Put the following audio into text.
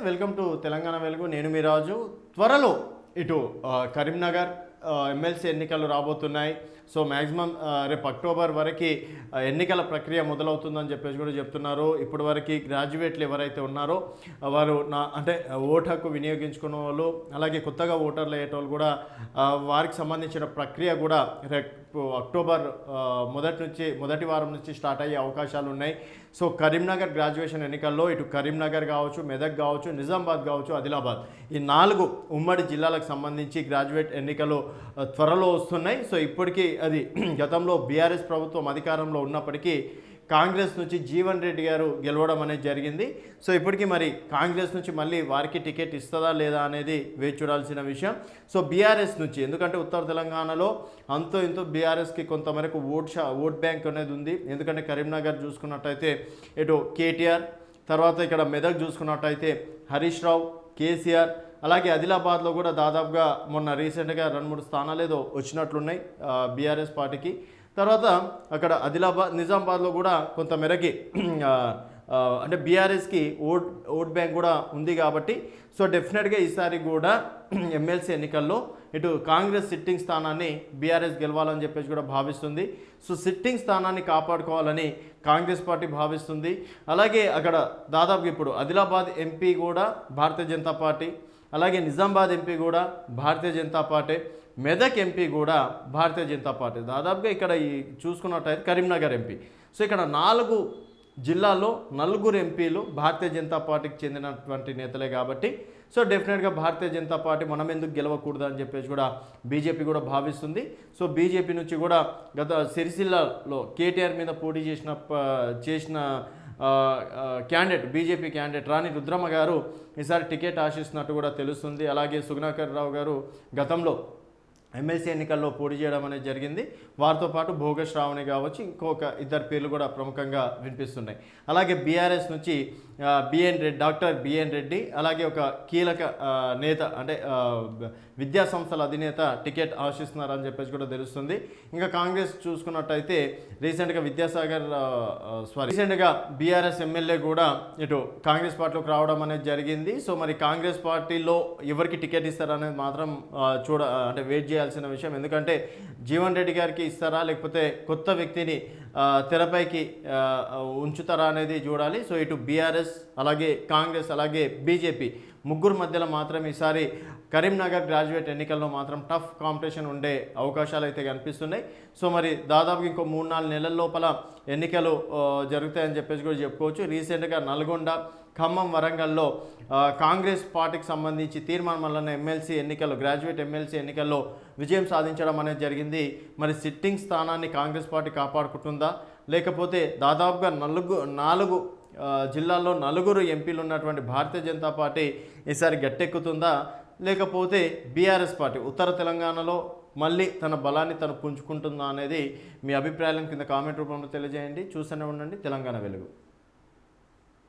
Welcome to Telangana వెలుగు. నేను మీ రాజు. త్వరలో ఇటు కరీంనగర్ ఎమ్మెల్సీ ఎన్నికలు రాబోతున్నాయి. సో మ్యాక్సిమం రేపు అక్టోబర్ వరకు ఎన్నికల ప్రక్రియ మొదలవుతుందని చెప్పేసి కూడా చెప్తున్నారు. ఇప్పటి వరకు గ్రాడ్యుయేట్లు ఎవరైతే ఉన్నారో వారు అంటే ఓటు హక్కు వినియోగించుకున్న వాళ్ళు, అలాగే కొత్తగా ఓటర్లు అయ్యేటోళ్ళు కూడా వారికి సంబంధించిన ప్రక్రియ కూడా రేపు అక్టోబర్ మొదటి వారం నుంచి స్టార్ట్ అయ్యే అవకాశాలు ఉన్నాయి. సో కరీంనగర్ గ్రాడ్యుయేషన్ ఎన్నికల్లో ఇటు కరీంనగర్ కావచ్చు, మెదక్ కావచ్చు, నిజామాబాద్ కావచ్చు, ఆదిలాబాద్ ఈ 4 ఉమ్మడి జిల్లాలకు సంబంధించి గ్రాడ్యుయేట్ ఎన్నికలు త్వరలో వస్తున్నాయి. సో ఇప్పటికీ అది గతంలో బీఆర్ఎస్ ప్రభుత్వం అధికారంలో ఉన్నప్పటికీ కాంగ్రెస్ నుంచి జీవన్ రెడ్డి గారు గెలవడం అనేది జరిగింది. సో ఇప్పటికీ మరి కాంగ్రెస్ నుంచి మళ్ళీ వారికి టికెట్ ఇస్తుందా లేదా అనేది వేచి చూడాల్సిన విషయం. సో బీఆర్ఎస్ నుంచి, ఎందుకంటే ఉత్తర తెలంగాణలో అంతో ఇంతో బీఆర్ఎస్కి కొంతమేరకు ఓట్ బ్యాంక్ అనేది ఉంది. ఎందుకంటే కరీంనగర్ చూసుకున్నట్టయితే ఇటు కేటీఆర్, తర్వాత ఇక్కడ మెదక్ చూసుకున్నట్టయితే హరీష్ రావు, కేసీఆర్, అలాగే ఆదిలాబాద్లో కూడా దాదాపుగా మొన్న రీసెంట్గా 2-3 స్థానాలు ఏదో వచ్చినట్లున్నాయి బీఆర్ఎస్ పార్టీకి. తర్వాత అక్కడ నిజామాబాద్లో కూడా కొంత మేరకి అంటే బీఆర్ఎస్కి ఓట్ బ్యాంక్ కూడా ఉంది కాబట్టి సో డెఫినెట్గా ఈసారి కూడా ఎమ్మెల్సీ ఎన్నికల్లో ఇటు కాంగ్రెస్ సిట్టింగ్ స్థానాన్ని బీఆర్ఎస్ గెలవాలని చెప్పేసి కూడా భావిస్తుంది. సో సిట్టింగ్ స్థానాన్ని కాపాడుకోవాలని కాంగ్రెస్ పార్టీ భావిస్తుంది. అలాగే అక్కడ దాదాపు ఇప్పుడు ఆదిలాబాద్ ఎంపీ కూడా భారతీయ జనతా పార్టీ, అలాగే నిజామాబాద్ ఎంపీ కూడా భారతీయ జనతా పార్టీ, మెదక్ ఎంపీ కూడా భారతీయ జనతా పార్టీ. దాదాపుగా ఇక్కడ ఈ చూసుకున్నట్టయితే కరీంనగర్ ఎంపీ. సో ఇక్కడ 4 జిల్లాల్లో 4 ఎంపీలు భారతీయ జనతా పార్టీకి చెందినటువంటి నేతలే కాబట్టి సో డెఫినెట్గా భారతీయ జనతా పార్టీ మనం ఎందుకు గెలవకూడదు అని చెప్పేసి కూడా బీజేపీ కూడా భావిస్తుంది. సో బీజేపీ నుంచి కూడా గత సిరిసిల్లలో కేటీఆర్ మీద పోటీ చేసిన క్యాండిడేట్, బీజేపీ క్యాండిడేట్ రాణి రుద్రమ్మ గారు ఈసారి టికెట్ ఆశిస్తున్నట్టు కూడా తెలుస్తుంది. అలాగే సుగుణాకర్ రావు గారు గతంలో ఎమ్మెల్సీ ఎన్నికల్లో పోటీ చేయడం అనేది జరిగింది. వారితో పాటు భోగ శ్రావణి కావచ్చు, ఇంకొక 2 పేర్లు కూడా ప్రముఖంగా వినిపిస్తున్నాయి. అలాగే బీఆర్ఎస్ నుంచి డాక్టర్ బిఎన్ రెడ్డి, అలాగే ఒక కీలక నేత అంటే విద్యా సంస్థల అధినేత టికెట్ ఆశిస్తున్నారని చెప్పేసి కూడా తెలుస్తుంది. ఇంకా కాంగ్రెస్ చూసుకున్నట్టయితే రీసెంట్గా బీఆర్ఎస్ ఎమ్మెల్యే కూడా ఇటు కాంగ్రెస్ పార్టీలోకి రావడం అనేది జరిగింది. సో మరి కాంగ్రెస్ పార్టీలో ఎవరికి టికెట్ ఇస్తారనేది మాత్రం అంటే వెయిట్ చేయాల్సిన విషయం. ఎందుకంటే జీవన్ రెడ్డి గారికి ఇస్తారా లేకపోతే కొత్త వ్యక్తిని తెరపైకి ఉంచుతారా అనేది చూడాలి. సో ఇటు బీఆర్ఎస్, అలాగే కాంగ్రెస్, అలాగే బీజేపీ ముగ్గురు మధ్యలో మాత్రం ఈసారి కరీంనగర్ గ్రాడ్యుయేట్ ఎన్నికల్లో మాత్రం టఫ్ కాంపిటీషన్ ఉండే అవకాశాలు అయితే కనిపిస్తున్నాయి. సో మరి దాదాపు ఇంకో 3-4 నెలల లోపల ఎన్నికలు జరుగుతాయని చెప్పేసి కూడా చెప్పుకోవచ్చు. రీసెంట్గా నల్గొండ, ఖమ్మం, వరంగల్లో కాంగ్రెస్ పార్టీకి సంబంధించి తీర్మానం వలన గ్రాడ్యుయేట్ ఎమ్మెల్సీ ఎన్నికల్లో విజయం సాధించడం అనేది జరిగింది. మరి సిట్టింగ్ స్థానాన్ని కాంగ్రెస్ పార్టీ కాపాడుకుంటుందా, లేకపోతే దాదాపుగా 4 జిల్లాల్లో 4 ఎంపీలు ఉన్నటువంటి భారతీయ జనతా పార్టీ ఈసారి గట్టెక్కుతుందా, లేకపోతే బీఆర్ఎస్ పార్టీ ఉత్తర తెలంగాణలో మళ్ళీ తన బలాన్ని తను పుంజుకుంటుందా అనేది మీ అభిప్రాయాలను కింద కామెంట్ రూపంలో తెలియజేయండి. చూస్తూనే ఉండండి తెలంగాణ వెలుగు.